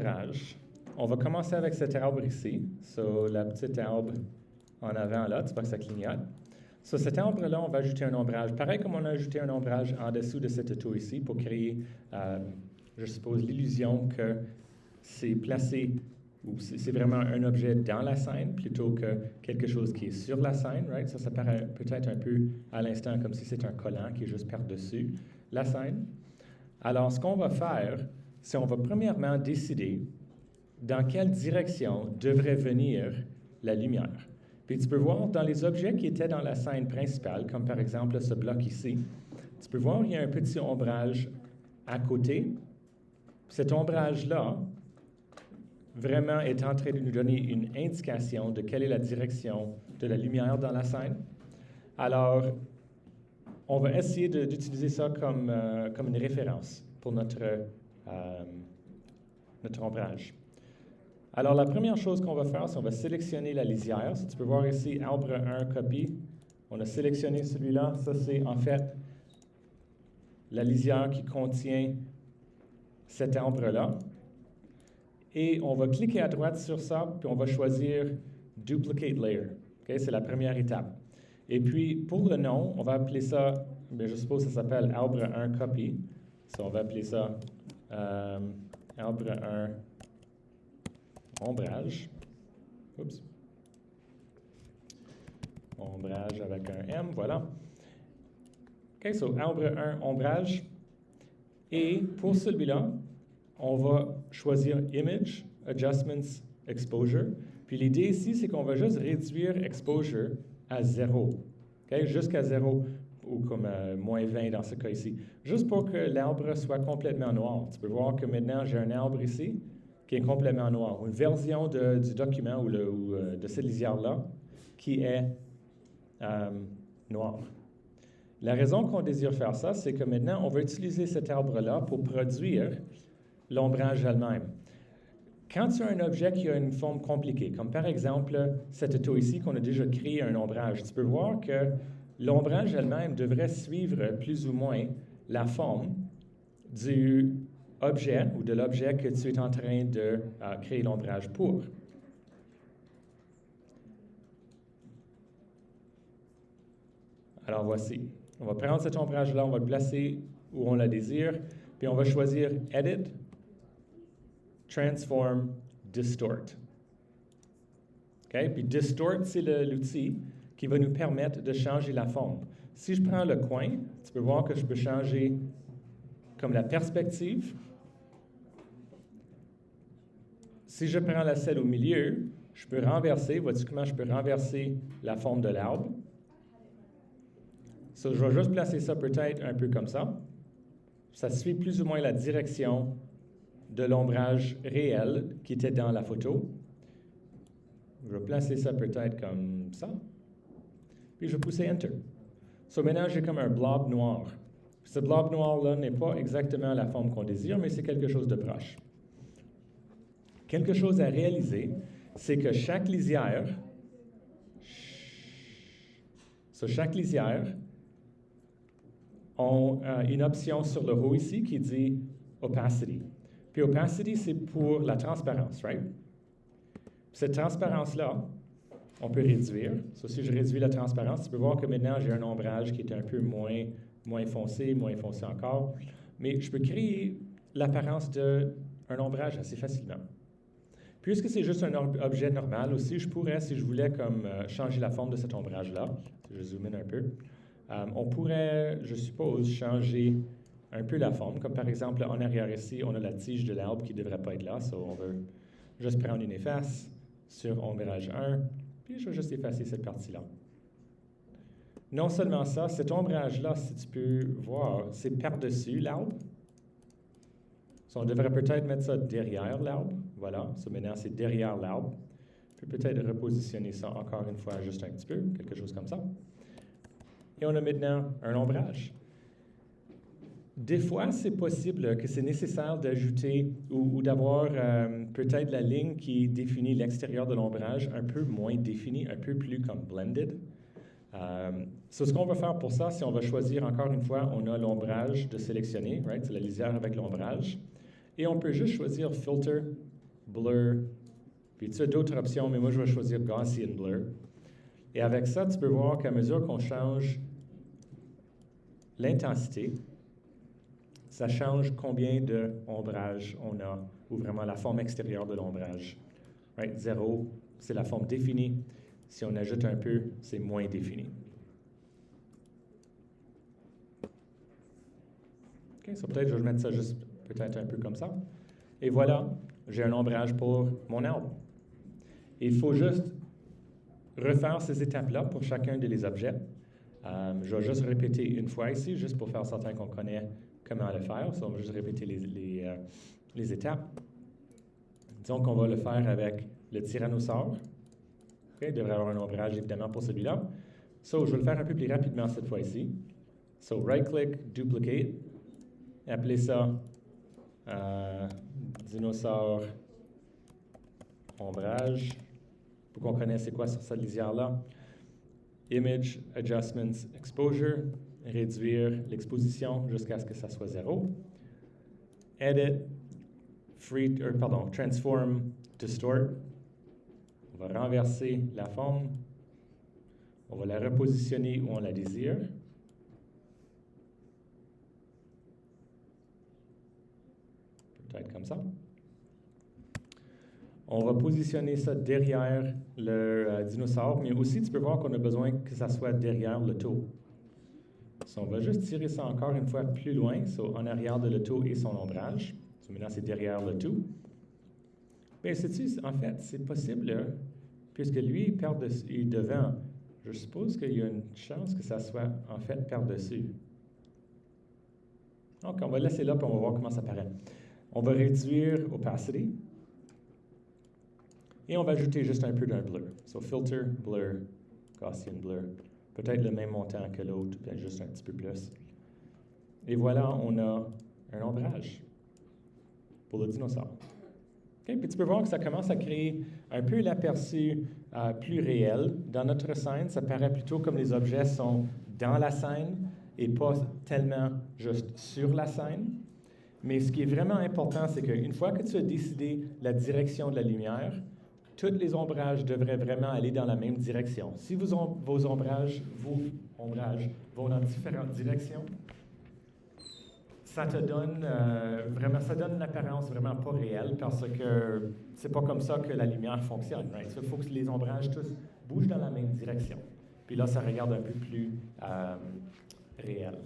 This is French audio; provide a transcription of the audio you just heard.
ombrage. On va commencer avec cet arbre ici. So, la petite arbre en avant là, tu vois que ça clignote. So, cet arbre-là, on va ajouter un ombrage. Pareil comme on a ajouté un ombrage en dessous de cette auto ici pour créer, je suppose, l'illusion que c'est placé ou c'est vraiment un objet dans la scène plutôt que quelque chose qui est sur la scène, right? Ça paraît peut-être un peu à l'instant comme si c'était un collant qui est juste par-dessus la scène. Alors, ce qu'on va faire, c'est on va premièrement décider dans quelle direction devrait venir la lumière. Puis tu peux voir dans les objets qui étaient dans la scène principale, comme par exemple ce bloc ici, tu peux voir qu'il y a un petit ombrage à côté. Cet ombrage-là, vraiment est en train de nous donner une indication de quelle est la direction de la lumière dans la scène. Alors, on va essayer d'utiliser ça comme une référence pour notre ombrage. Alors, la première chose qu'on va faire, c'est qu'on va sélectionner la lisière. Si tu peux voir ici, arbre 1, copie. On a sélectionné celui-là. Ça, c'est en fait la lisière qui contient cet arbre-là. Et on va cliquer à droite sur ça, puis on va choisir Duplicate Layer. Okay? C'est la première étape. Et puis, pour le nom, on va appeler ça, je suppose que ça s'appelle arbre 1 copy. So, on va appeler ça arbre 1 ombrage. Oups. Ombrage avec un M, voilà. OK, so arbre 1 ombrage. Et pour celui-là, on va choisir Image, Adjustments, Exposure. Puis l'idée ici, c'est qu'on va juste réduire Exposure à 0. Okay? Jusqu'à 0, ou comme moins 20 dans ce cas ici. Juste pour que l'arbre soit complètement noir. Tu peux voir que maintenant, j'ai un arbre ici qui est complètement noir. Une version du document ou de cette lisière-là qui est noire. La raison qu'on désire faire ça, c'est que maintenant, on va utiliser cet arbre-là pour produire l'ombrage elle-même. Quand tu as un objet qui a une forme compliquée, comme par exemple cette auto ici qu'on a déjà créé un ombrage, tu peux voir que l'ombrage elle-même devrait suivre plus ou moins la forme du objet ou de l'objet que tu es en train de créer l'ombrage pour. Alors voici. On va prendre cet ombrage-là, on va le placer où on le désire, puis on va choisir Edit, Transform, Distort. Okay? Puis Distort, c'est l'outil qui va nous permettre de changer la forme. Si je prends le coin, tu peux voir que je peux changer comme la perspective. Si je prends la celle au milieu, je peux renverser. Vois-tu comment je peux renverser la forme de l'arbre? So, je vais juste placer ça peut-être un peu comme ça. Ça suit plus ou moins la direction de l'ombrage réel qui était dans la photo. Je vais placer ça peut-être comme ça. Puis je vais pousser Enter. So maintenant, j'ai comme un blob noir. Ce blob noir-là n'est pas exactement la forme qu'on désire, mais c'est quelque chose de proche. Quelque chose à réaliser, c'est que chaque lisière a une option sur le haut ici qui dit Opacity. Puis Opacity, c'est pour la transparence, right? Cette transparence-là, on peut réduire. So, si je réduis la transparence, tu peux voir que maintenant, j'ai un ombrage qui est un peu moins foncé encore. Mais je peux créer l'apparence d'un ombrage assez facilement. Puisque c'est juste un objet normal aussi, je pourrais, si je voulais, comme changer la forme de cet ombrage-là, je zoome in un peu, on pourrait, je suppose, changer un peu la forme. Comme par exemple, en arrière ici, on a la tige de l'arbre qui ne devrait pas être là. So on veut juste prendre une efface sur ombrage 1, puis je vais juste effacer cette partie-là. Non seulement ça, cet ombrage-là, si tu peux voir, c'est par-dessus l'arbre. So on devrait peut-être mettre ça derrière l'arbre. Voilà, so maintenant c'est derrière l'arbre. Puis peut-être repositionner ça encore une fois juste un petit peu, quelque chose comme ça. Et on a maintenant un ombrage. Des fois, c'est possible que c'est nécessaire d'ajouter ou d'avoir peut-être la ligne qui définit l'extérieur de l'ombrage un peu moins définie, un peu plus comme blended. Ce qu'on va faire pour ça, c'est on va choisir encore une fois, on a l'ombrage de sélectionner, right? C'est la lisière avec l'ombrage. Et on peut juste choisir Filter, blur, puis tu as d'autres options, mais moi je vais choisir Gaussian blur. Et avec ça, tu peux voir qu'à mesure qu'on change l'intensité, ça change combien d'ombrage on a, ou vraiment la forme extérieure de l'ombrage. Right? 0, c'est la forme définie. Si on ajoute un peu, c'est moins défini. OK, so peut-être je vais mettre ça juste peut-être un peu comme ça. Et voilà, j'ai un ombrage pour mon arbre. Il faut juste refaire ces étapes-là pour chacun des objets. Je vais juste répéter une fois ici, juste pour faire certain qu'on connaît comment le faire. So, on va juste répéter les étapes. Disons qu'on va le faire avec le tyrannosaure. Okay, il devrait avoir un ombrage évidemment pour celui-là. So, je vais le faire un peu plus rapidement cette fois-ci. So, right-click, duplicate. Appelez ça dinosaure ombrage. Pour qu'on connaisse c'est quoi sur cette lisière-là. Image Adjustments Exposure. Réduire l'exposition jusqu'à ce que ça soit 0. Edit, Transform, Distort. On va renverser la forme. On va la repositionner où on la désire. Peut-être comme ça. On va positionner ça derrière le dinosaure, mais aussi tu peux voir qu'on a besoin que ça soit derrière le taux. So, on va juste tirer ça encore une fois plus loin, en arrière de le taux et son ombrage. So, maintenant, c'est derrière le tout. Bien, sais-tu, en fait, c'est possible, là, puisque lui, il est devant. Je suppose qu'il y a une chance que ça soit, en fait, par-dessus. Donc, on va laisser là, puis on va voir comment ça paraît. On va réduire opacity. Et on va ajouter juste un peu d'un blur. So, filter, blur, Gaussian blur. Peut-être le même montant que l'autre, peut-être juste un petit peu plus. Et voilà, on a un ombrage pour le dinosaure. Okay? Puis tu peux voir que ça commence à créer un peu l'aperçu plus réel. Dans notre scène, ça paraît plutôt comme les objets sont dans la scène et pas tellement juste sur la scène. Mais ce qui est vraiment important, c'est qu'une fois que tu as décidé la direction de la lumière, tous les ombrages devraient vraiment aller dans la même direction. Si vos ombrages vont dans différentes directions, ça te donne ça donne une apparence vraiment pas réelle parce que c'est pas comme ça que la lumière fonctionne. Right? Il faut que les ombrages tous bougent dans la même direction. Puis là, ça regarde un peu plus réel.